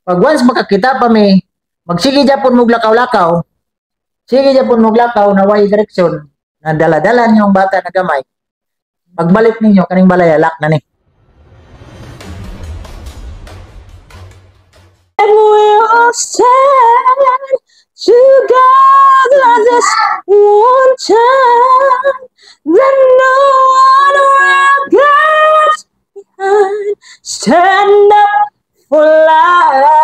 Pag once makakita pa mi, magsige japon mo lakaw-lakaw, sige japon mo lakaw na way direksyon, na dala-dala niyong bata na gamay, pagbalik ninyo, kaning balay, alak na ni. And we all stand together this one time. Then no one will get behind. Stand up for life.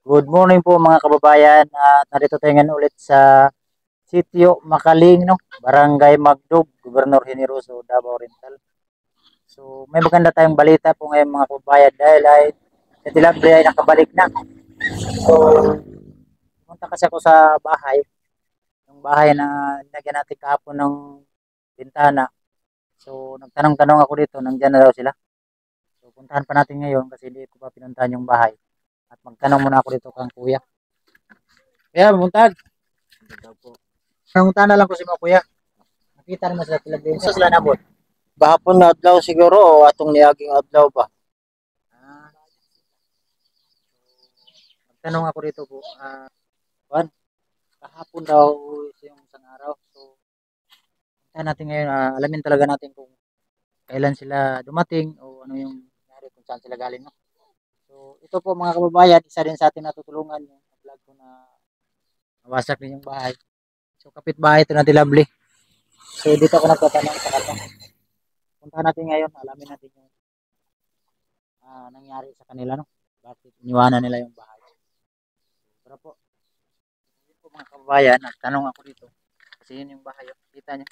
Good morning po mga kababayan. Narito tayo ngayon ulit sa Sitio Makaling, no? Barangay Magdug, Gobernador Generoso, Davao Oriental. So may maganda tayong balita po ngayon mga kababayan dahil ay si Tilabre ay nakabalik na. So pumunta kasi ako sa bahay. Yung bahay na nilagyan natin kahapon ng bintana. So nagtanong-tanong ako dito, nandiyan na daw sila. So puntahan pa natin ngayon kasi hindi ko pa pinuntahan yung bahay. At magtanong muna ako dito kang kuya. Kuya, buntag. Nangunta na lang ko si mga kuya. Nakita naman sila Tilabre. Sa sila nabot. Gahapon na adlaw siguro o atong niaging adlaw ba? Magtanong ako dito po. Kahapon daw yung isang araw. So, puntahan natin ngayon. Alamin talaga natin kung kailan sila dumating o ano yung nangyari kung saan sila galing. No? So, ito po mga kababayan, isa din sa ating natutulungan yung vlog ko na nawasak din yung bahay. So, kapitbahay ito na Tilabre. So, dito ako nagtatanong sa kanya. Puntahan natin ngayon, alamin natin yung nangyari sa kanila, no? Bakit iniwanan nila yung bahay. Pero po, yun po mga kababayan, nagtanong ako dito. Kasi yun yung bahay, kita nyo.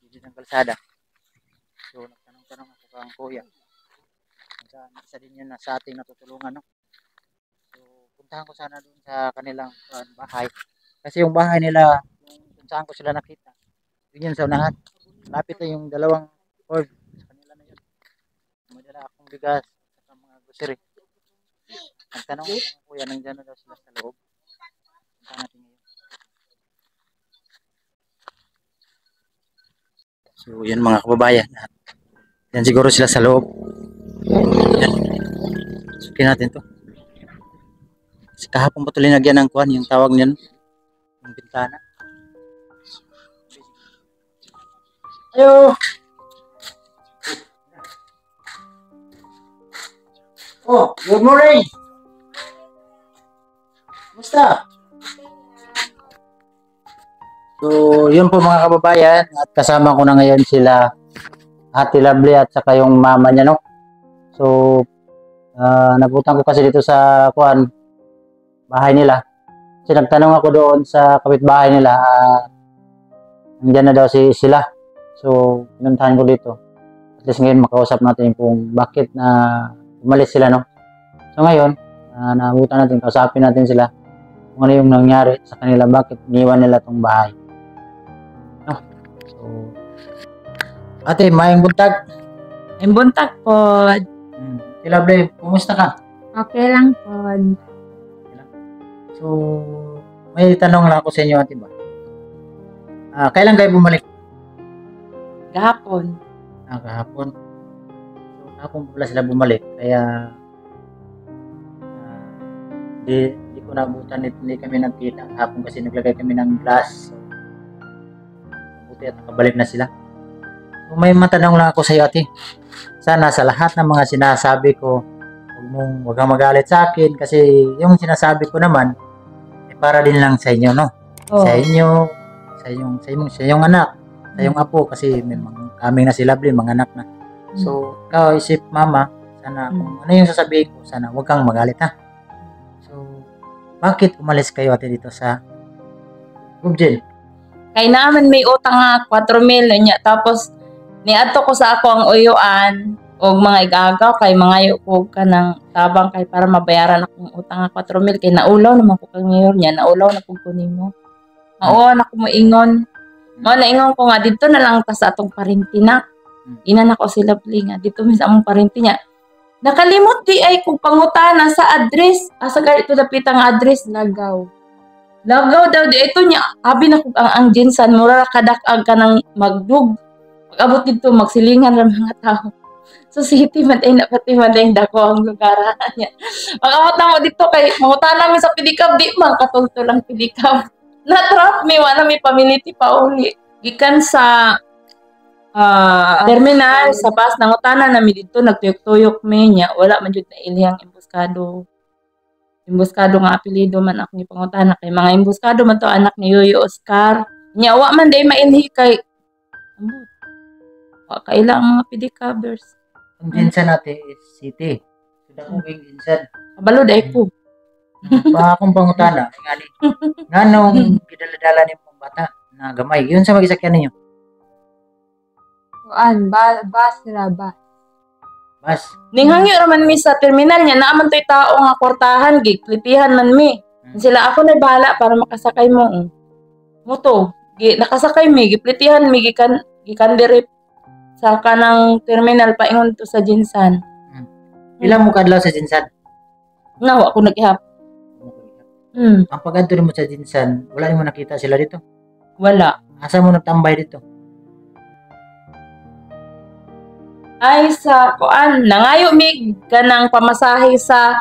Dito ng kalsada. So, nagtanong-tanong ako kang kuya. Isa din yun na sa ating natutulungan, no? So, puntahan ko sana dun sa kanilang bahay. Kasi yung bahay nila, kung saan ko sila nakita, yun sa unahan. Lapit na yung dalawang Ford sa kanila na yun. Madala akong bigas at mga grocery. Nagtanong ko ng kuya, nandiyan na daw sila sa loob. Punta natin ngayon. So yan mga kababayan. Yan siguro sila sa loob. Yan. Sukin natin to. Kasi kahapon pa ito linagyan ng kuhan, yung tawag niyan. Yung bintana. Ayo! Oh, good morning. Kumusta? So, yun po mga kababayan at kasama ko na ngayon sila Ate Lovely at saka yung mama niya, no? So, nabutan ko kasi dito sa bahay nila. Kasi nagtanong ako doon sa kapitbahay nila, nandiyan na daw sila. So, pinuntahan ko dito. At least ngayon makausap natin kung bakit na umalis sila, no? So ngayon, nabutan natin, kausapin natin sila kung ano yung nangyari sa kanila, bakit iniwan nila itong bahay. No? So, ate, maayong buntag. Ang buntag po. Tilabre, kumusta ka? Okay lang po. So, may tanong lang ako sa inyo, ate ba? Kailan kayo bumalik? Gahapon. Kahapon. So, kahapon pala sila bumalik. Kaya, di ko nabutan, hindi kami nagkita. Kahapon kasi naglagay kami ng glass. So, mabuti at nakabalik na sila. So, may matanong lang ako sa iyo, ate. Sana sa lahat ng mga sinasabi ko, huwag kang magalit sa akin kasi yung sinasabi ko naman, para din lang sa inyo, no? Oh. Sa inyo, sa iyong anak, sa iyong apo kasi may kaming na si Lovely, mga anak na. So, ikaw isip mama, sana kung ano yung sasabihin ko, sana huwag kang magalit, ha? So, bakit umalis kayo ate dito sa Gubjel? Kay naman may utang nga 4,000 niya. Tapos, niadto ko sa ako ang uyuan o mga igagaw kay mga yukog ka ng tabang kay para mabayaran akong utang nga 4,000 kay naulaw naman ko kang mayor niya, naulaw na kong kunin mo. Mao na ko moingon. Mao na ingon ko nga dito na lang ta sa atong parintina. Ina na ko si Lovely nga dito mi sa among parinti niya. Nakalimot di ay kung pangutana sa address. Asa ganito dapit ang address Lagaw. Lagaw daw di ito niya. Abi na kung ang jinsan mura kadak-ag ka ng Magdug. Pag-abot dito, magsilingan ng mga tao. So, city man ay napati man ay dako ang lugar niya. Pag-abot na mo dito, kay mangutan namin sa pedicab, di man katulto lang pedicab. Na-trap me, wala may pamiliti pa uli. Gikan sa terminal, sa bus, nangutanan namin dito, nagtuyok-tuyok me niya. Wala man jud na ilihang imbuskado. Imbuskado nga apelido man ako ni pangutana kay mga imbuskado man to anak ni Yoyo Oscar. Nya wa man day mainhi kay ambot. Wa kaila ang mga pedicabers. Ang ginsan natin is city. Sudah kong ginsan. Kabalo day ko. Pa akong pangutana, ngani. Nganong gidaladala ni mong bata na gamay. Yun sa magisakyan ninyo. Bas sila ba? Bas. Ning hangyo raman mi sa terminal nya naaman toy tao nga kwartahan giklitihan man mi. Sila ako na bahala para makasakay mo. Moto, nakasakay mi giplitihan mi gikan diri sa kanang terminal paingon to sa Jinsan. Ilang mo kadlaw sa Jinsan? Nawa ako nagihap. Ang pag-adto mo sa Jinsan, wala mo nakita sila dito. Wala. Asa mo nagtambay dito? Ay sa kuan nangayo mig kanang pamasahe sa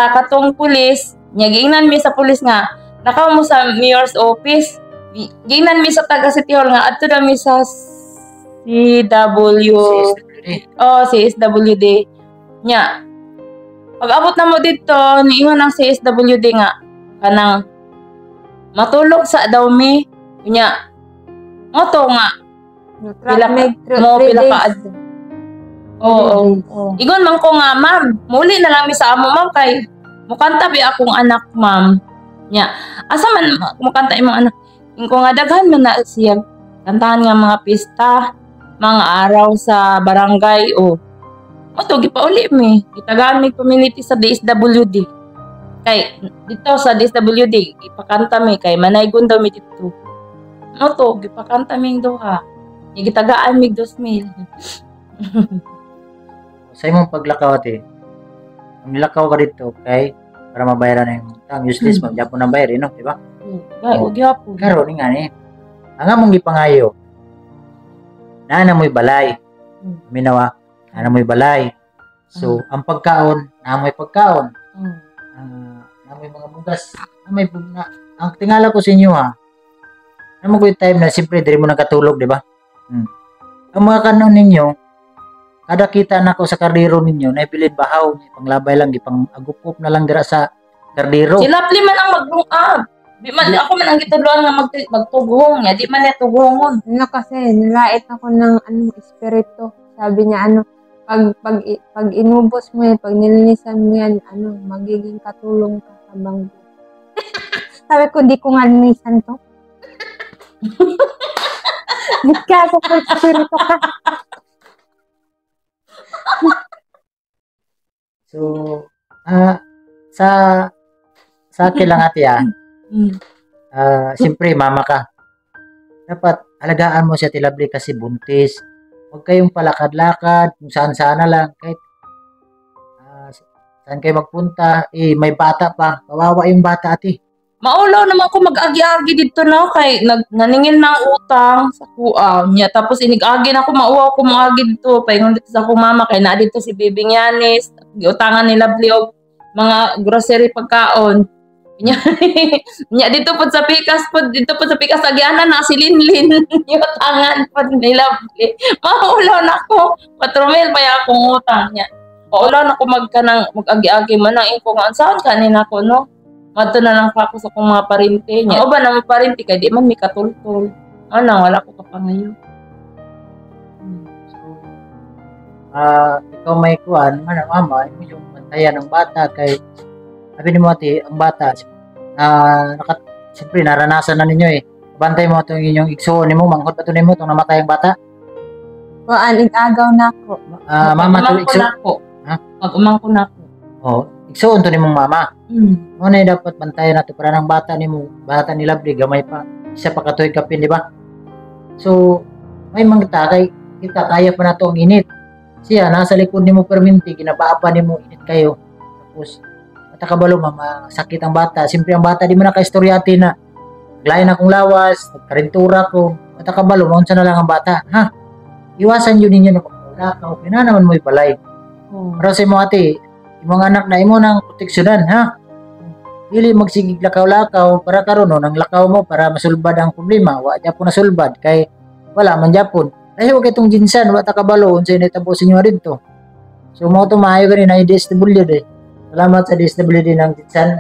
katong pulis nya giingnan mi sa pulis nga nakaw mo sa mayor's office giingnan mi sa taga City Hall nga adto na mi sa CW CSWD nya pag-abot na mo dito niingon ang CSWD nga kanang matulog sa daw mi nya moto nga pila ka Oo. Igon man ko nga, ma'am. Muli na lang mi sa amo, ma'am, kay mukanta bi akong anak, ma'am. Nya. Asa man mukanta imong anak? Ingko nga daghan man na siya. Kantahan nga mga pista, mga araw sa barangay o. Moto gipauli mi. Gitagaan mi community sa DSWD. Kay dito sa DSWD ipakanta mi kay manaygon daw mi dito. Moto gipakanta mi duha. Gitagaan mi 2,000. Sa imong paglakaw ate, ang nilakaw ka dito kay para mabayaran na yung utang. Useless mag-japon ng bayar, no? Diba? Gay, ugyapon. Karo, ni nga ni. Ang among gipangayo, na mo'y balay. Minawa, na mo'y balay. So, ang pagkaon, na mo'y pagkaon. Na mo'y mga bugas. Ang tingala ko sa inyo ha, na mo ko yung time na siyempre diri mo nakatulog, diba? Ang mga kanon ninyo, kada kita na ko sa kardero ninyo, naipilid bahaw, panglabay lang, ipang agupop na lang dira sa kardero. Sila pli man ang maglungab. Di man ako man ang gitudloan nga magtugong niya, di man niya tugongon. Ano kasi, nilait ako ng espiritu. Sabi niya, pag inubos mo yan, pag nilinisan mo yan, magiging katulong ka sa bangko. Sabi ko, di ko nga linisan to. Di ka ako sa espiritu ka. So, sa akin lang ate siyempre mama ka. Dapat alagaan mo siya tilabli kasi buntis. Huwag kayong palakad-lakad, kung saan-saan na lang. Kahit saan kayo magpunta, may bata pa. Kawawa yung bata ate. Maulaw naman ako mag-agi-agi dito na kay naningil ng utang sa kuha niya. Tapos inig-agi na ako, mauwaw ko mag-agi dito. Paingon dito sa akong mama kay na dito si Bibing Yanis. Giutangan ni Lovely og mga grocery pagkaon. Nya dito po sa pikas agianan na si Linlin. Giutangan po ni Lovely. Maulaw na ako. 4,000 pa akong utang niya. Maulaw na ako mag-agi-agi man ang ingko nga saan kanina ko no. Mato na lang ako sa kong mga parente niya. O ba naman parente kay di man may katultol. Wala ko kapangayo. Ikaw may kuhan, mama, yung bantayan ng bata kay sabi ni mo ate, ang bata siyempre naranasan na ninyo bantay mo itong inyong igsuon ni mo, mangkot pa ito ni mo itong namatay ang bata. Ig-agaw na ako. Mama ito igsuon. Mag-umang ko na ako. Igsuon to ni mong mama. Ano na dapat bantayan nato para ng bata ni mo, bata ni Lovely, gamay pa. Isa pa katuig kapin, di ba? So, may mga kay kita kaya pa na to ang init. Siya, nasa likod ni mo perminti, ginabaa pa ni mo, init kayo. Tapos, matakabalo, masakit ang bata. Siyempre ang bata, di mo na ka-istoryati na. Glayan akong lawas, karintura ko. Matakabalo, maunsa na lang ang bata. Ha? iwasan yun ninyo na pagkaulakaw. Kaya naman mo ibalay. Oh. Pero sa imo ate, imong anak na imo nang proteksyonan ha. Dili magsigig lakaw-lakaw para karon nang lakaw mo para masulbad ang problema. Wa ja po nasulbad kay wala man japon. Layo kay tong ginsan wa ta kabalo unsay nahitabo sa inyo dito. So mo to maayo gani na DSWD eh. Salamat sa DSWD ng ginsan.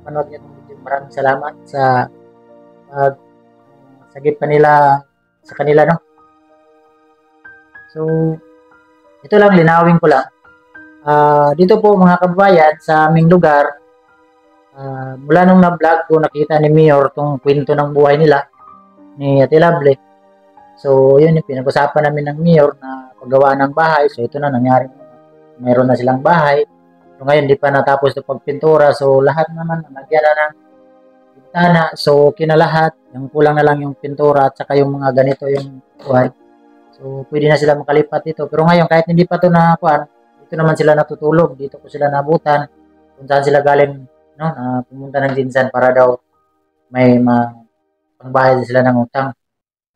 Mapanood niyo tong video. Maraming salamat sa sagip kanila sa kanila no. So ito lang linawin ko lang. Dito po mga kababayan sa aming lugar, mula nung na-vlog ko nakita ni Mayor tong kwento ng buhay nila ni Ate Lovely. So yun yung pinag-usapan namin ng Mayor na paggawa ng bahay. So ito na nangyari. Meron na silang bahay. So ngayon di pa natapos yung pagpintura. So lahat naman nagyan na ng bintana. So kinalahat. Yung kulang na lang yung pintura at saka yung mga ganito yung buhay. So pwede na sila makalipat dito. Pero ngayon kahit hindi pa ito nakuhaan, dito naman sila natutulog. Dito ko sila nabutan. Kung saan sila galing no, na pumunta ng ginsan para daw may pangbayad sila ng utang.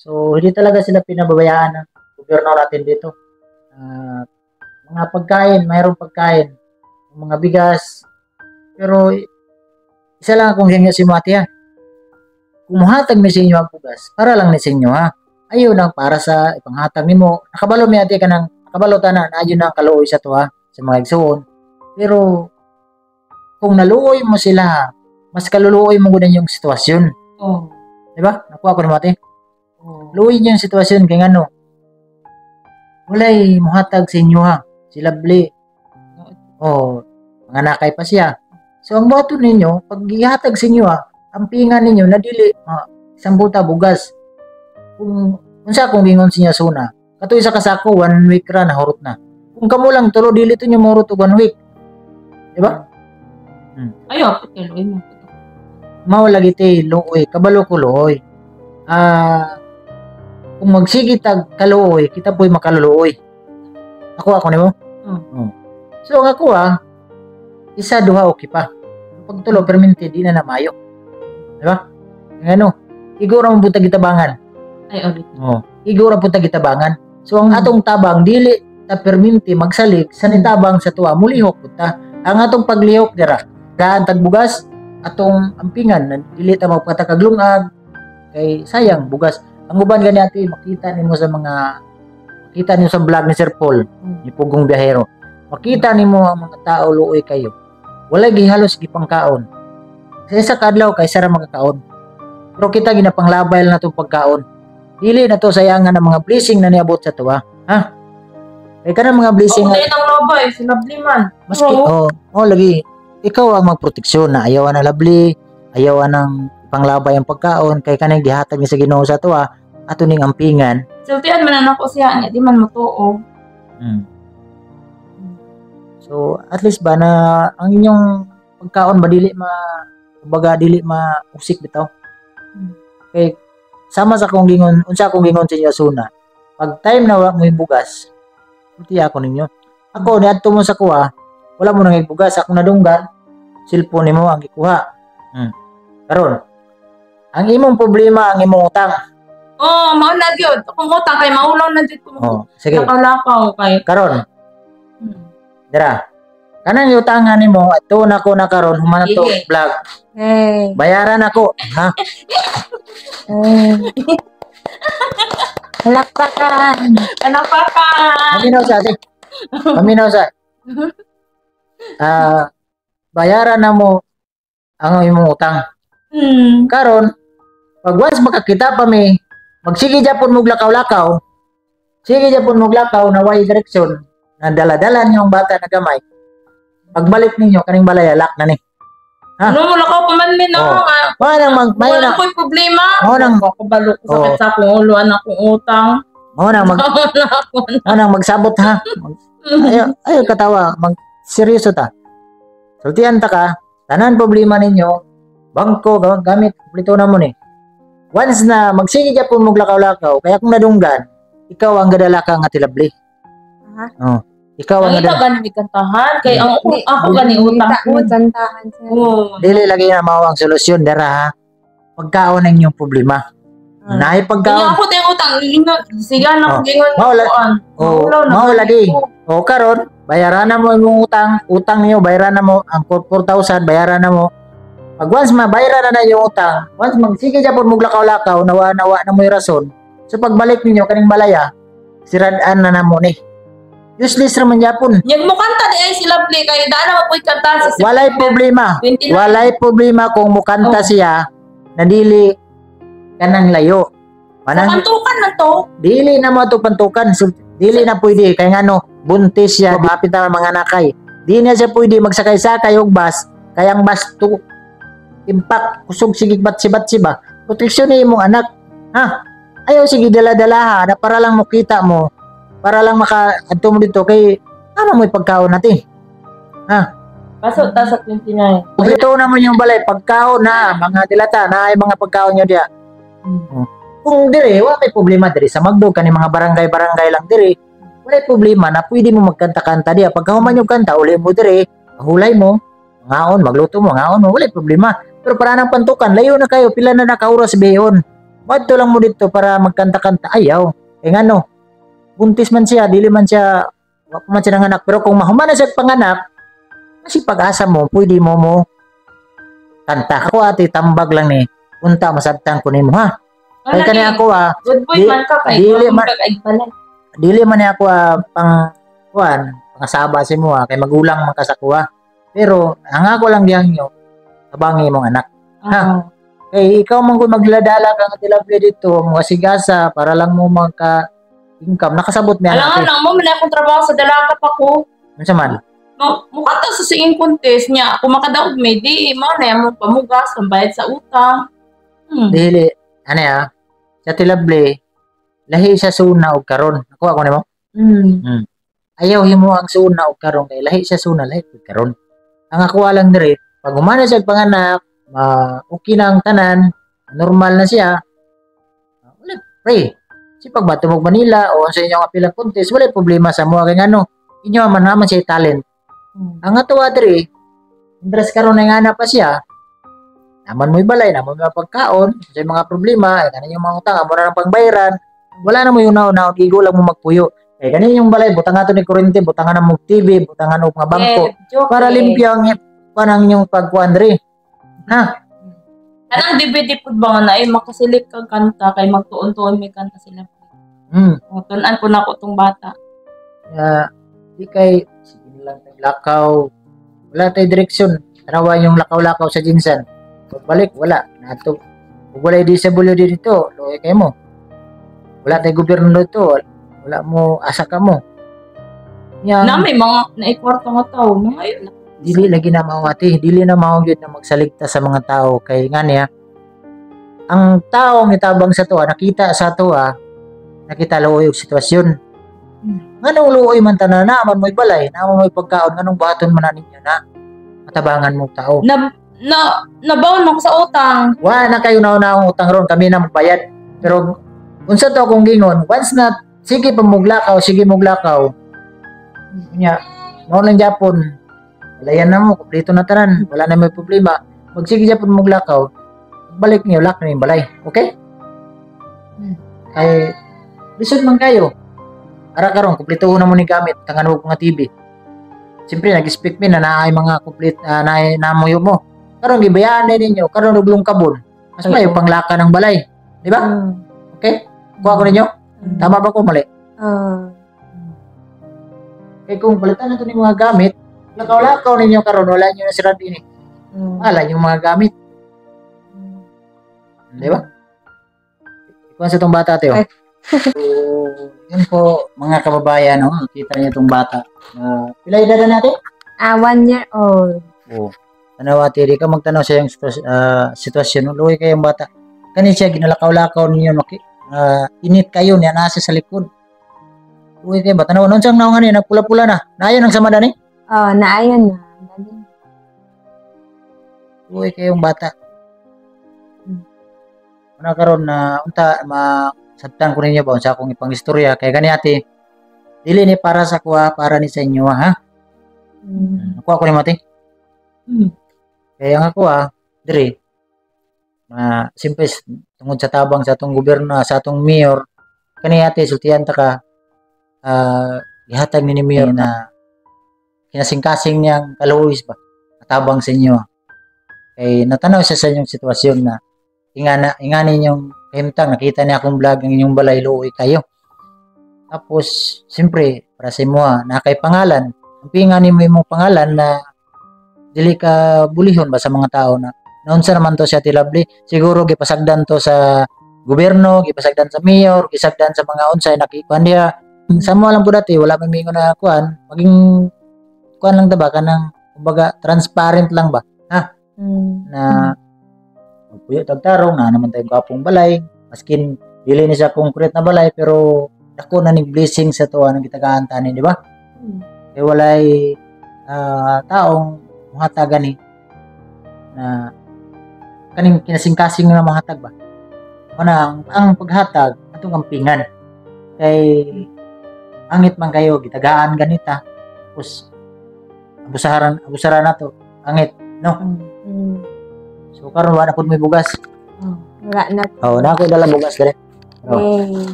So, hindi talaga sila pinababayaan ng gobyerno natin dito. Mga pagkain, mayroong pagkain, mga bigas. Pero, isa lang akong hingga si Mati ha. Kung muhatag mi sa inyo ang bugas, para lang ni sa inyo ha. Ayaw lang para sa ipanghatag nimo. Nakabalo mi ati ka ng, nakabalo tanan, ayaw na kaluoy sa to ha, sa mga igsoon. Pero, kung naluoy mo sila, mas kaluluoy mo gunan yung sitwasyon. Oh. Diba? Nakuha ko ni Mati. Oh. Luoy niyo yung sitwasyon kaya ano. Walay muhatag sa inyo ha. Si Lovely. Oh, mga nakay pa siya. So ang buhaton ninyo, pag ihatag sa inyo ha, ang pingan ninyo nadili isang buta bugas. Kung unsa kung gingon siya suna. Katoy sa kasako 1 week ra na hurot na. Kung kamo lang tulo dili to nyo mahurot og 1 week. Diba? Ayo, kailoy mo. Mao lagi te luoy, kabalo ko luoy. Kung magsige tag kaluoy, kita po'y makaluoy. Ako nimo. So ang ako isa duha okay pa. Pag tulo permente di na namayo. Di ba? Ngano? Igora mo butag gitabangan. Ay, ulit. Igora butag gitabangan. So ang atong tabang dili ta permente magsalig sa nitabang sa tuwa mulihok buta. Ang atong paglihok dira gaan tagbugas atong ampingan dili ta magpatakaglungag kay sayang bugas. Ang uban gani ati makita nimo sa vlog ni Sir Paul ni Pugong Biyahero. Makita nimo ang mga tao luoy kayo. Wala gihalos gipangkaon. Sa isa kadlaw kay sara magkakaon. Pero kita ginapanglabay na itong pagkaon. Dili na to sayangan ng mga blessing na niabot sa tuwa. Ha? Kaya ka mga blessing. Tayo ng labay, si Lovely man. Maski, lagi. Ikaw ang magproteksyon na ayawan na Lovely, ayawan ng panglabay ang pagkaon, kay kanang gihatag ni sa Ginoo sa tuwa, ato ning ampingan. Sultian man na ako siya, di man matuo. So, at least ba na ang inyong pagkaon ba dili dili mausik bitaw. Kay sama sa akong gingon, unsa akong gingon sa inyo suna. Pag time na wala mo bugas, sulti ako ninyo. Ako niadto mo sa kuha, wala mo nang bugas, ako nadunggan, cellphone nimo ang gikuha. Karon, ang imong problema ang imong utang. Mao na gyud. Kung utang kay maulaw na gyud ko. Sige. Lakaw kay. Karon. Dira. Kanang utangan nimo, ato na ko na karon human to vlog. Bayaran ako, ha? Palakpakan. Paminaw sa. Bayaran na mo ang imong utang. Karon, pag once makakita pa mi, magsige japon mo lakaw-lakaw. Sige japon mo lakaw na way direksyon. Na dala-dala niyo ang bata na gamay. Pagbalik ninyo kaning balay alak na ni. Ha? Ano mo lakaw pa man min Wala ko'y problema. Nang kabalo ko sakit sa akong ulo anak kong utang. Nang magsabot ha. Ayo katawa, seryoso ta. Sultian ta ka, tanan problema ninyo, bangko gamit plito na mo ni. Once na magsige japon mo lakaw-lakaw, kaya kung nadunggan, ikaw ang gadala ka nga tilabli. Ikaw ang gadala. Ito gani kantahan kay ako gani utang ko. Kantahan siya. Dili lagi na mao ang solusyon dara ha. Pagkaon ang inyong problema. Naay Kaya pagkaon. ako din utang, siya na Oh. gingon Mawala. ko. Mawala di. O karon, bayaran na mo yung utang niyo, bayaran na mo ang 4,000, bayaran na mo. Pag once mabayaran na yung utang, once magsige dyan po muglakaw-lakaw, nawa na mo yung rason. So pagbalik ninyo kaning balaya, siradaan na mo ni. Useless naman yapon. Nyag mo kanta di ay sila play kayo daan na mapoy kanta sa Walay problema. 29. Walay problema kung mukanta Oh. siya na dili kanang layo. Sa Manang kantukan na to. dili na mo to pantukan. So, dili na pwede kay ngano buntis siya, mapit na mga nakay. Di na siya pwede magsakay-sakay og bus, kay ang bus to impact kusog sige batsi-batsi ba. Proteksyon ni imong anak. Ha? Ayaw sige dala-dalaha na para lang makita mo. Para lang maka-adto mo dito kay ano mo pagkaon natin. Pasok ta sa 29. Kung ito naman yung balay, pagkaon na, mga dilata, na ay mga pagkaon nyo diya. Kung dire, wala may problema dire. Sa Magdog, kani mga barangay-barangay lang dire, wala problema na pwede mo magkanta-kanta diya. Pag kahuman yung kanta, uli mo dire, hulay mo, ngaon, magluto mo, ngaon mo, wala problema. Pero para nang pantukan, layo na kayo, pila na nakauras beyon. Wadto lang mo dito para magkanta-kanta, ayaw. Eh nga no, buntis man siya, dili man siya, wala pa man siya ng anak. Pero kung mahuman na siya panganak, kasi pag-asa mo, pwede mo kanta. Ako ate, tambag lang ni. Punta, masabtan ko ni mo ha. Kaya kani ako Good boy man ka kay dili kung man- magkaigpalan. dili man ni ako pangasaba si mo kay magulang man ka sa kuha. Pero, ang ako lang diyan nyo, tabangi mong anak. Ah. Kay ikaw man kung magladala ka nga tilapia dito, mga sigasa, para lang mo magka-income. Nakasabot niya Alam nga natin. lang mo, may akong trabaho sa Dalaka pa ko. Ano sa man? Mukha ta sa singing contest niya. Kung makadaog may di, mo na yung pamugas, pambayad sa utang. Dili, ano ya, sa tilable, lahi sa suna o karon. Nakuha ko nimo. Ayaw himo ang suna o karon kay lahi sa suna, lahi o karon. Ang ako lang dire, pag umana siya panganak, okay na ang tanan, normal na siya. Wala, pre. Si pagbato mo Manila o sa inyong apilang contest, wala problema sa mo kay ngano. Inyo man naman siya talent. Ang atuwa dire, indras karon nga na pa siya. Naman mo'y balay, naman mo'y pagkaon, sa mga problema, kanin yung mga utang, amo na ng pangbayaran. Wala na mo yung naon, igo lang mo magpuyo. Kanin yung balay, butangan to ni kurente, butangan ng TV, butangan ng mga bangko. Para limpyo ang panang yung pagkuandre. Ha? Anong DVD po ba nga na, makasilip kang kanta, kay magtuon-tuon may kanta sila. O, tunan po na ko tong bata. Di kay, sige lang tayong lakaw. Wala tayong direksyon. Tanawa yung lakaw-lakaw sa jinsan. Pagbalik, wala. Nato. Kung wala yung disability dito, loe kayo mo. Wala tayong gobyerno dito. Wala mo, asa ka mo. Yan. Na may mga naikwarto nga tao, mga yun. Dili lagi na mawati, dili na mawagid na magsaligtas sa mga tao kay nga niya ang tao ang itabang sa tuwa nakita sa tuwa nakita luoy og sitwasyon nganong luoy man tanan naman mo'y balay naman mo'y pagkaon nganong buhaton man na ninyo na matabangan mo tao Nabaon ako sa utang. wa na kayo nauna utang ron kami na magbayad pero unsa to kung gingon once na sige pamuglakaw sige muglakaw nya mao lang Japon. Walayan na mo, kumpleto na tanan. Wala na may problema. Magsige dyan po maglakaw. Balik niyo, lak na yung balay. Okay? Ay, lisod man kayo. Ara karon kumpleto na mo ni gamit. Tangan mo mga TV. Siyempre, nag-speak me na naay mga complete, namuyo mo. Karon gibayaan na ninyo. Karon nuglong kabon. Mas may panglaka ng balay. Di ba? Okay? Kuha ko ninyo. Tama ba ko mali? Kaya kung balitan na ito ng mga gamit, lakaw-lakaw ninyo karon wala nyo na sirad din eh. Wala yung mga gamit. Di ba? Ikuan sa itong bata, Teo. So, yun po, mga kababayan, no? Kita niyo itong bata. Pila edad na natin? 1 year old. Oo. Tanawa, di ka magtanaw sa yung sitwasyon. Luwi kayong bata. Kani siya, ginalakaw-lakaw ninyo. Init kayo niya, nasa sa likod. Luwi kayo ba? Tanawa, noon siyang naungan niya, nagpula-pula na. Naayon ang sama dani? Naayon na. Luwi kayong bata. Ano karon na unta masabtan ko ninyo ba unsa akong ipang istorya kay gani ate dili ni para sa kuha para ni sa inyo ha kuha ko ni mate kaya nga kuha dire simple tungod sa tabang sa atong gobyerno, sa atong mayor, kani ate sultihan ta ka gihatag ni mayor na kinasing-kasing niyang kaluoy ba tabang sa inyo. Kay natanaw siya sa inyong sitwasyon na ingani inyong himtang, nakita niya akong vlog ng inyong balay, luoy kayo. Tapos, siyempre, para sa imo na kay pangalan, ang pingani mo imong pangalan na dili ka bulihon ba sa mga tao na naunsa naman to siya tilabli. Siguro gipasagdan to sa gobyerno, gipasagdan sa mayor, gisagdan sa mga unsay nakikuan diha. Sa mo lang po dati, wala man mingon na kuan, maging kuan lang ba kanang kumbaga transparent lang ba na magpuyo tagtarong na naman tayong kapong balay, maskin dili ni siya concrete na balay pero dako na ning blessing sa tuwa ng gitagaan tani, di ba? Kay walay taong mahatagan ni na kaning kinasing-kasing na mahatag ba? Ana ang paghatag atong kampingan kay angit man kayo gitagaan ganita tapos abusaran nato angit no. So karon wala pud may bugas. Wala na. Na ako dala bugas dire.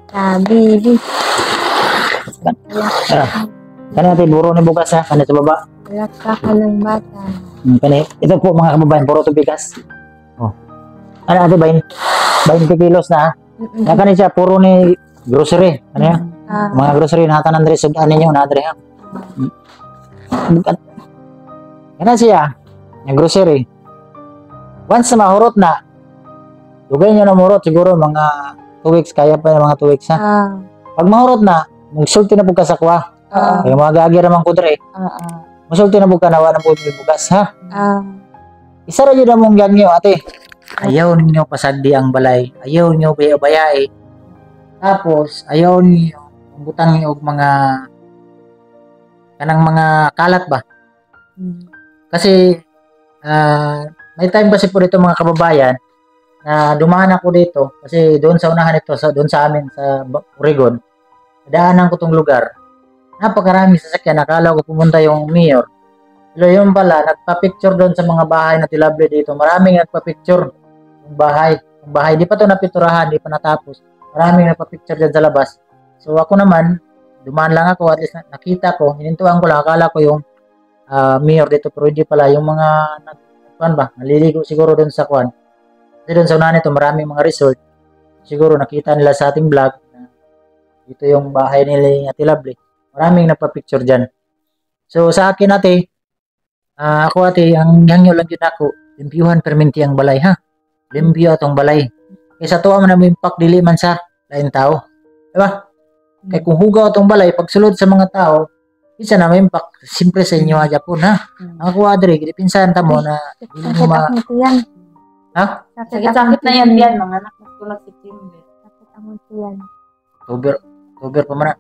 Sabi. Kani ate buro ni bugas ha kani sa baba. Laksa ka ng bata. Kani ito po mga kababayan puro to bigas. Ano ate 20 kilos na ha. Kani siya puro ni grocery. Ano yan? Mga grocery na tanan dire sud ani niyo na dire ha. Kana siya yung grocery. Once na mahurot na, lugay nyo na mahurot, siguro mga 2 weeks, kaya pa yung mga 2 weeks ha. Pag mahurot na, magsulti na po ka sa kuha. Kaya mga gagi naman ko dre. Magsulti na po ka nawa ng may bugas ha. Isa rin yun na mong gagyo ate. Ayaw ninyo pasagdi ang balay. Ayaw nyo bayay. Tapos, ayaw ninyo butang niyo mga kanang mga kalat ba? Kasi may time kasi po dito mga kababayan na dumaan ako dito kasi doon sa unahan ito, doon sa amin sa Oregon, daanan ko tong lugar. Napakarami sasakyan, nakala ko pumunta yung mayor. Pero yung pala, nagpa-picture doon sa mga bahay na tilable dito. Maraming nagpa-picture yung bahay. Yung bahay, di pa to napiturahan, di pa natapos. Maraming nagpa-picture dyan sa labas. So ako naman, dumaan lang ako, at least nakita ko, hinintuan ko lang, akala ko yung mayor dito, pero hindi pala yung mga naliligo siguro doon sa kwan. Kasi doon sa unahan ito, maraming mga resort. Siguro nakita nila sa ating vlog na ito yung bahay nila yung Atilable. Maraming napapicture dyan. So sa akin ate, ako ate, ang hangyo lang yun ako, limpyuhan perminti ang balay ha. Limpyo atong balay. Kaya sa tuwa man na impak dili man sa lain tao. Diba? Kaya kung hugaw atong balay, pagsulod sa mga tao, isa na may impact, siyempre sa inyo nga Japon ha. Ang kuwadre, pinsan ta mo na Sakit akong tiyan. ha? Sakit na yan yan, mga anak na tulad September. Sakit akong tiyan. October pa man na.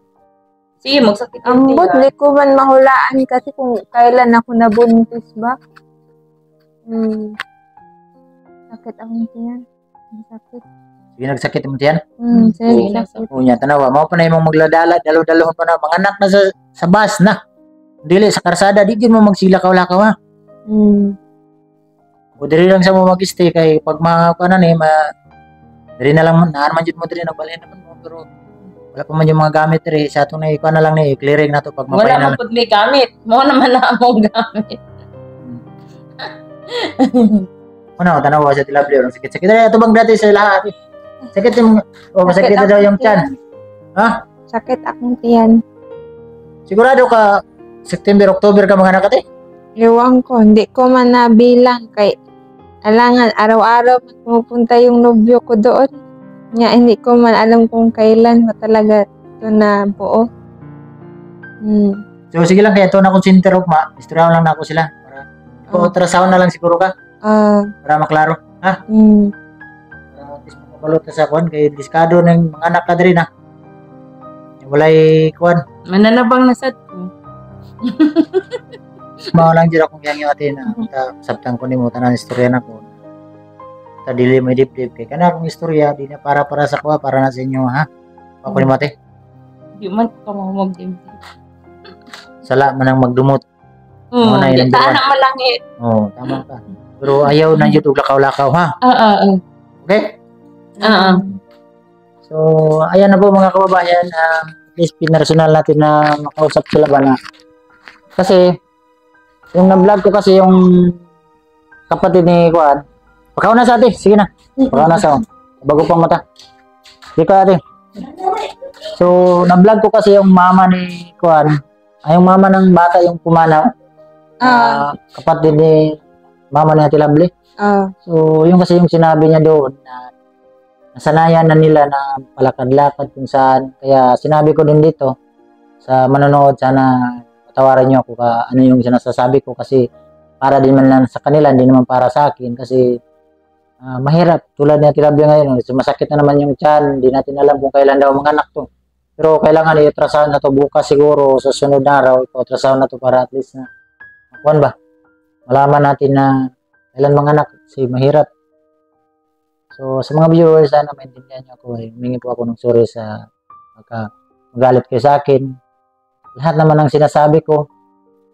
Sige, magsakit Ang yung but, tiyan. di ko man mahulaan kasi kung kailan ako nabuntis ba. Sakit akong tiyan. Ang sakit. Sige, nagsakit mo tiyan. Sige, sakit. Unya, tanawa, mao pa na imong magladala, dalo-dalohon pa na, mga anak na sa bus na. Dili, sa karsada, di din mo magsila-kaw-lakaw ha. O diri lang sa mo mag-stay kay pag mga kanan diri na lang naan man jud mo diri nagbalhin naman mo pero wala pa man yung mga gamit diri sa ato na ikuan na lang ni clearing na to pag mapay Wala na man pag may gamit. Mo naman na among gamit. Ano, tanawa sa tilabli orang sakit-sakit dali ato bang dati sa lahat. Sakit yung masakit na daw yung tiyan. Ha? Sakit akong tiyan. Sigurado ka September, October ka mga anak ate? Ewan ko, hindi ko man nabilang kay alangan araw-araw pupunta yung nobyo ko doon. Hindi ko man alam kung kailan ba talaga ito na buo. So sige lang kaya ito na akong center of ma. Istoryahan lang na ako sila. Para ultrasound na lang siguro ka. Para maklaro. Ha? Para at least makabalot sa kwan. Kaya diskado ng mga anak ka diri na. Walay kwan. Mananabang na sad ko. Mga lang dyan akong yang yung ate na sabtang ko ni mo tanan istorya na ko. Ta dili may dip-dip kay kana akong istorya di na para sa kuha para na sa inyo ha. Ako ni mo ate. Di man ka mahumog din. Sala man ang magdumot. na ilang Di ta anak malangit. Tama ka. Pero ayaw na jud og lakaw-lakaw ha. Okay? Oo. So, ayan na po mga kababayan, at least pinarasonal natin na makausap sila ba na. Kasi, yung na-vlog ko kasi yung kapatid ni Kuan, pakaw na sa ate, sige na. Pakaw na sa bago pang mata. Sige ka ate. So, na-vlog ko kasi yung mama ni Kuan, ay yung mama ng bata yung pumanaw. Kapatid ni mama ni Ate Lovely. So, yung kasi yung sinabi niya doon na nasanayan na nila na palakad-lakad kung saan. Kaya sinabi ko din dito sa manonood, sana patawarin niyo ako ano yung sinasasabi ko kasi para din man lang sa kanila, hindi naman para sa akin kasi mahirap. Tulad ni Ate Lovely ngayon, sumasakit na naman yung tiyan, hindi natin alam kung kailan daw manganak to. Pero kailangan i-ultrasound na to bukas siguro sa sunod na araw, i-ultrasound na to para at least na kuwan ba, malaman natin na kailan manganak kasi mahirap. So, sa mga viewers, sana maintindihan niyo ako. Humingi po ako ng sorry sa magalit kayo sa akin. Lahat naman ng sinasabi ko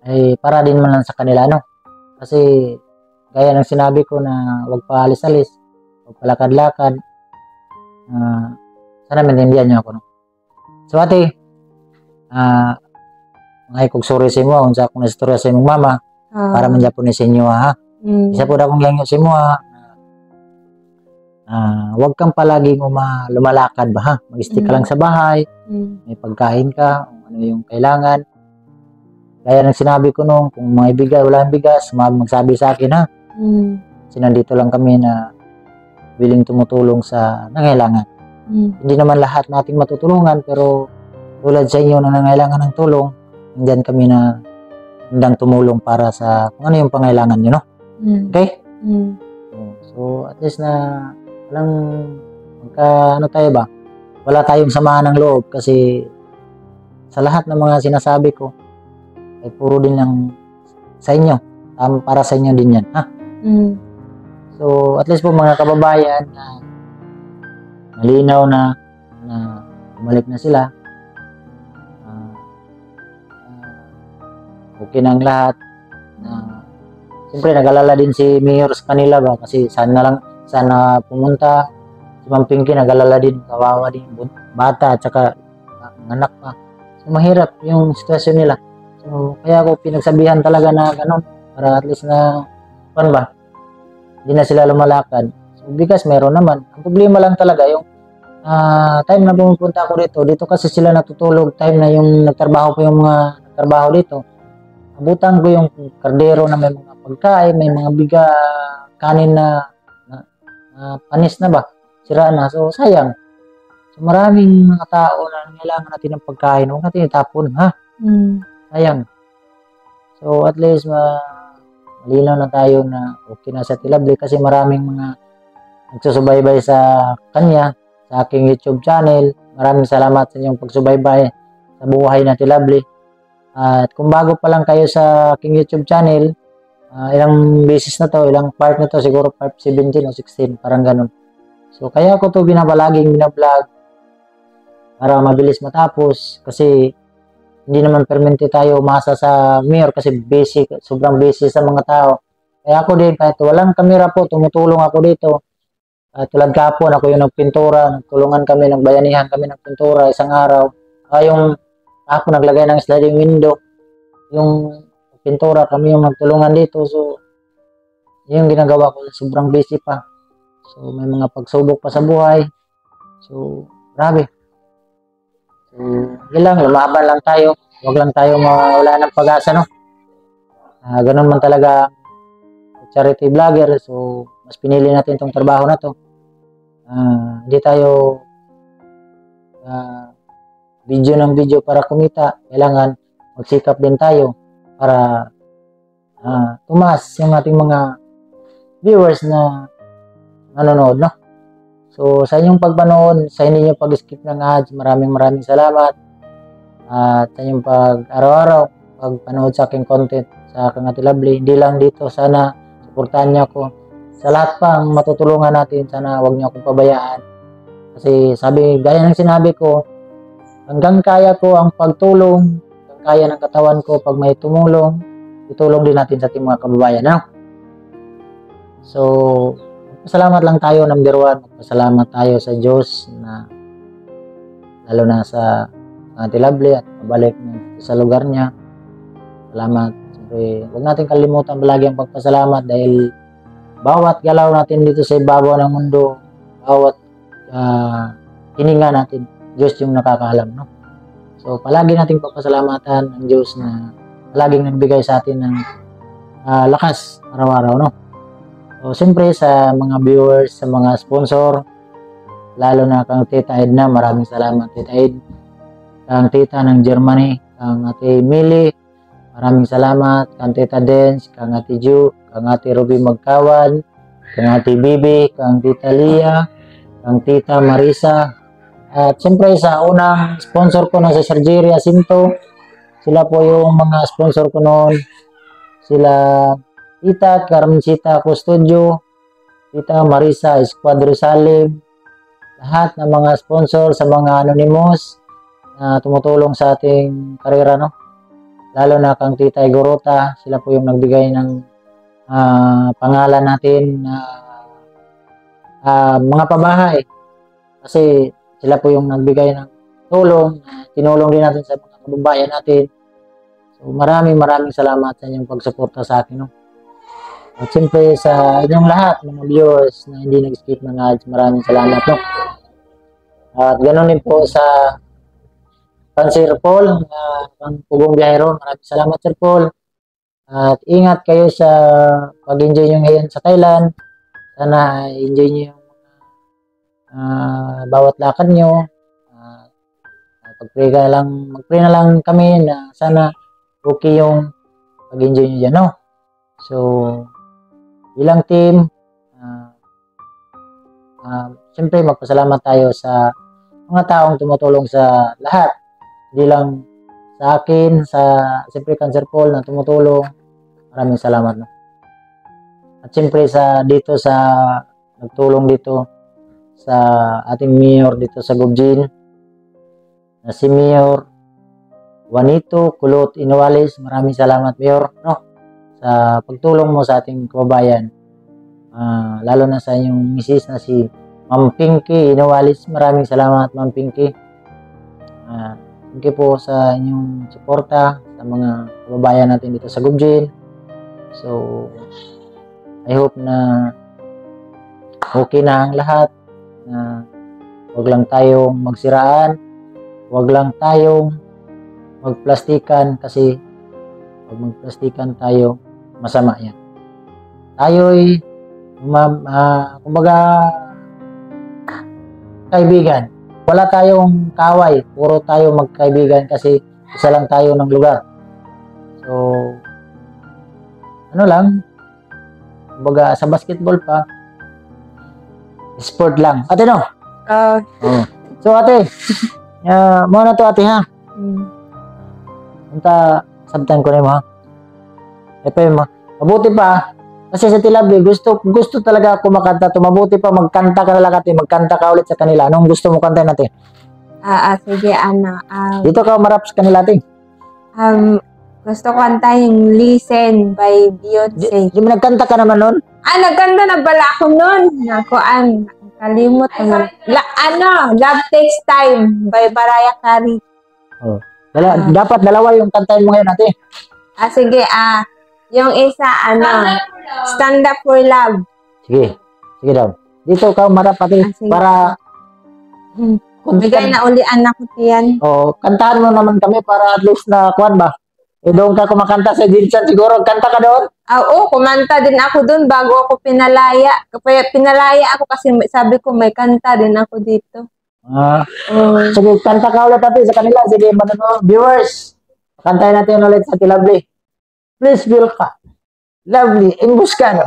ay para din man lang sa kanila, no? Kasi, gaya ng sinabi ko na huwag paalis-alis, huwag palakad-lakad. Sana maintindihan niyo ako, no? So, ate, ngay kog sorry sa inyo, unsa akong nastorya sa imong mama, para man Japon sa inyo, ha? Isa po na akong langyo sa inyo, ha? Huwag kang palaging lumalakad ba, ha? Mag-stick ka lang sa bahay, may pagkain ka, ano yung kailangan. Gaya ng sinabi ko nung, kung may bigas, wala ang bigas, magsabi sa akin, ha? Kasi nandito lang kami na willing tumutulong sa nangailangan. Hindi naman lahat nating matutulungan, pero tulad sa inyo na nangailangan ng tulong, nandiyan kami na handang tumulong para sa kung ano yung pangailangan nyo, no? Okay? So, at least na walang ano tayo ba? Wala tayong samahan ng loob kasi sa lahat ng mga sinasabi ko ay puro din lang sa inyo. Para sa inyo din yan, ha? So, at least po mga kababayan na malinaw na bumalik na sila. Okay na ang lahat. Siyempre, nag-alala din si Mayor sa kanila ba? Kasi sana pumunta. Si Ma'am Pinky, nag-alala din. Kawawa din. Bata at saka anak pa. So, mahirap yung sitwasyon nila. So, kaya ako pinagsabihan talaga na gano'n. Para at least na, paano ba? Hindi na sila lumalakad. So, bigas meron naman. Ang problema lang talaga yung time na pumupunta ako dito kasi sila natutulog. Time na yung nagtrabaho po yung mga nagtrabaho dito. Abutan ko yung kardero na may mga pagkain, may mga kanin na panis na ba? Sira na. So, sayang. So, maraming mga tao na kailangan natin ng pagkain. Huwag natin itapon, ha? Sayang. So, at least, malinaw na tayo na okay na sa Ate Lovely kasi maraming mga nagsusubaybay sa kanya, sa aking YouTube channel. Maraming salamat sa inyong pagsubaybay sa buhay na Ate Lovely. At kung bago pa lang kayo sa aking YouTube channel, ilang beses na to, ilang part na to, siguro part 17 o 16, parang ganun. So, kaya ako to binablog para mabilis matapos kasi hindi naman permente tayo umasa sa Mayor kasi sobrang busy sa mga tao. Kaya ako din, kahit walang kamera po, tumutulong ako dito. Tulad kapon, ako yung nagpintura, nagtulungan kami, nagbayanihan kami ng pintura isang araw. Ako naglagay ng sliding window, yung pintura, kami yung magtulungan dito. So, yung ginagawa ko, sobrang busy pa. So, may mga pagsubok pa sa buhay. So, grabe. So, lang, lumaban lang tayo. Huwag lang tayo mawala ng pag-asa, no? Ganun man talaga charity vlogger. So, mas pinili natin itong trabaho na to. Hindi tayo video ng video para kumita. Kailangan magsikap din tayo para tumaas yung ating mga viewers na nanonood, no? So, sa inyong pagpanood, sa inyong pag-skip ng ads, maraming salamat. At sa inyong araw-araw pagpanood sa aking content, sa aking Ate Lovely. Hindi lang dito, sana suportahan niyo ako. Sa lahat pang matutulungan natin, sana huwag niyo akong pabayaan. Kasi gaya ng sinabi ko, hanggang kaya ko ang pagtulong, hanggang kaya ng katawan ko pag may itulong din natin sa ating mga kababayan. No? So, Salamat lang tayo, number one. Magpasalamat tayo sa Diyos na lalo na sa Ate Lovely at pabalik sa lugar niya. Salamat. Siyempre, huwag natin kalimutan palagi ang pagpasalamat dahil bawat galaw natin dito sa ibabaw ng mundo, bawat hininga natin, Diyos yung nakakaalam, no? So, palagi nating pagpasalamatan ang Diyos na palaging nagbigay sa atin ng lakas araw-araw, no? So, siyempre sa mga viewers, sa mga sponsor, lalo na kang Tita Edna, maraming salamat Tita Ed. Kang Tita ng Germany, kang Ate Mili, maraming salamat. Kang Tita Dens, kang Ate Ju, kang Ate Ruby Magkawan, kang Ate Bibi, kang Tita Lia, kang Tita Marisa. At siyempre sa unang sponsor ko na sa Sergeria Jacinto, sila po yung mga sponsor ko noon. Sila Tita Carmencita Custodio, Tita Marisa Escuadro Salim, lahat ng mga sponsor sa mga anonymous na tumutulong sa ating karera, no? Lalo na kang Tita Igorota, sila po yung nagbigay ng pangalan natin na mga pabahay. Kasi sila po yung nagbigay ng tulong, tinulong din natin sa mga kababayan natin. So maraming salamat sa inyong pagsuporta sa akin, no? At siyempre sa inyong lahat, mga viewers na hindi nag-skip ng ads, maraming salamat, no? At ganoon din po sa Sir Paul, ang Pugong Biyahero, maraming salamat Sir Paul. At ingat kayo sa pag-enjoy nyo ngayon sa Thailand. Sana enjoy nyo yung bawat lakad nyo. Mag-pray na lang kami na sana okay yung pag-enjoy nyo dyan, no? So, bilang team, siyempre magpasalamat tayo sa mga taong tumutulong sa lahat. Hindi lang sa akin, siyempre Sir Paul na tumutulong. Maraming salamat, no? At siyempre dito sa nagtulong dito sa ating mayor dito sa Gubjin, na si Mayor Juanito Kulot Inualis. Maraming salamat, Mayor, no? Sa pagtulong mo sa ating kababayan, lalo na sa inyong misis na si Ma'am Pinky Inualis. Maraming salamat, Ma'am Pinky. Thank you po sa inyong suporta sa mga kababayan natin dito sa Gubjin. So, I hope na okay na ang lahat, na huwag lang tayong magsiraan, huwag lang tayong magplastikan, kasi pag magplastikan tayo, masama yan. Tayo'y kumbaga kaibigan. Wala tayong kaway, puro tayo magkaibigan kasi isa lang tayo ng lugar. So, ano lang, kumbaga sa basketball pa, sport lang. Ate, no? So, ate, muna to ate, ha? Punta, sabtan ko na mo, ha? Ito yung mabuti pa, kasi sa Tilabli, gusto talaga ako makanta to. Mabuti pa, magkanta ka na lang ate, magkanta ka ulit sa kanila. Anong gusto mo kanta natin? Sige, Dito ka marap sa kanila ate. Gusto ko kanta yung Listen by Beyonce. Di mo nagkanta ka naman nun? Nagkanta na pala ako nun. Kalimot naman. Love Takes Time by Mariah Carey. Dapat dalawa yung kantahin mo ngayon ate. Sige, yung isa, Stand Up for Love. Sige daw. Dito ka marap ate, para bigay na ulian ako tiyan. Kantahan mo naman kami para at least na kuwan ba? Doon ka kumakanta sa Jinsan siguro. Kanta ka doon? Oo, kumanta din ako doon bago ako pinalaya. Kaya pinalaya ako kasi sabi ko may kanta din ako dito. Sige, kanta ka ulit ate sa kanila. Sige, viewers, kantahin natin ulit sa Tilabli. Please, Vilka. Lovely. Imbus ka, no?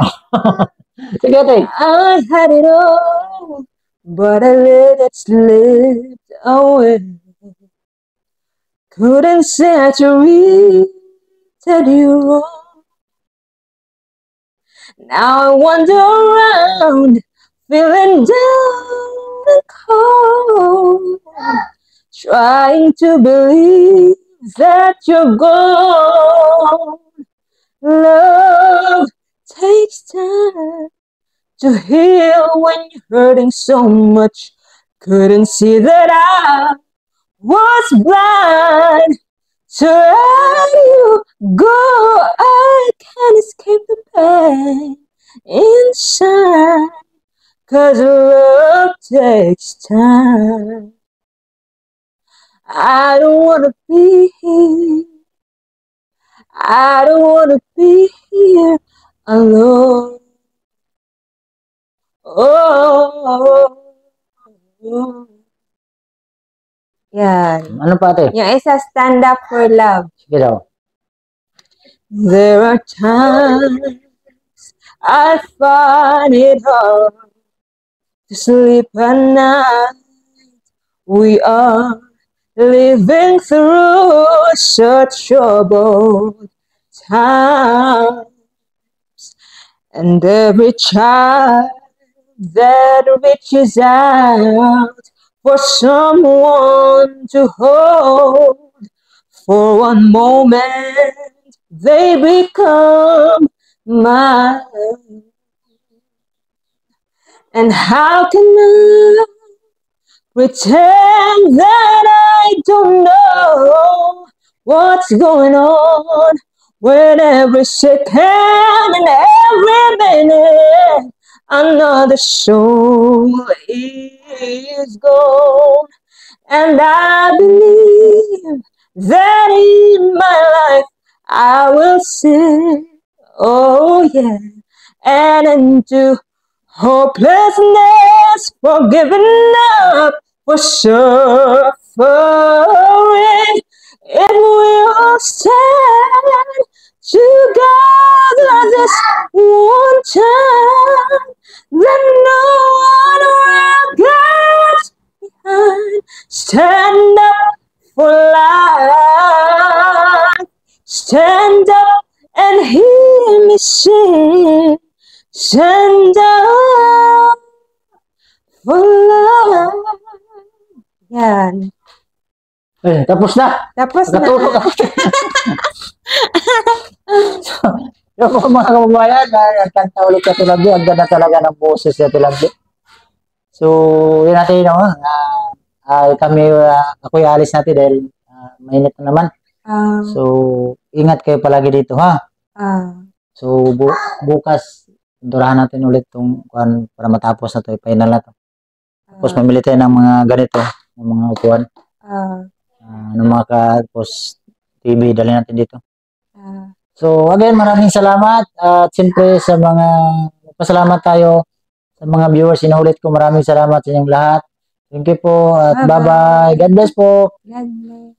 Sige, ate. I had it all, but I let it slip away. Couldn't set you treated you wrong. Now I wander around, feeling down and cold, trying to believe that you're gone. Love takes time to heal when you're hurting so much. Couldn't see that I was blind. To let you go, I can't escape the pain inside. 'Cause love takes time. I don't wanna be here. I don't wanna be here alone. Oh. Yan. Ano pa ate? Yung isa, stand up for love. Sige daw. There are times I find it hard to sleep at night. We are living through such troubled times, and every child that reaches out for someone to hold for one moment, they become mine. And how can I pretend that I don't know what's going on when every second and every minute another soul is gone? And I believe that in my life I will see, oh yeah, and into hopelessness, for giving up, for suffering. If we all stand together this one time, then no one will get behind. Stand up for life. Stand up and hear me sing. Stand up for love. Yan. Eh, tapos na. Tapos na. Natulog ako. Yung mga kababayan, nagkanta ulit sa Tilabli. Ang ganda talaga ng boses sa Tilabli. So, yun natin, no? Ako'y alis natin dahil mainit na naman. So, ingat kayo palagi dito, ha? So, bukas, durahan natin ulit itong para matapos na ito, final na ito. Tapos, mamili tayo ng mga ganito, ng mga upuan. Ng mga tapos TV, dali natin dito. So, again, maraming salamat. At siyempre, sa mga, pasalamat tayo sa mga viewers. Inulit ko, maraming salamat sa inyong lahat. Thank you po. At bye-bye. God bless po. God bless.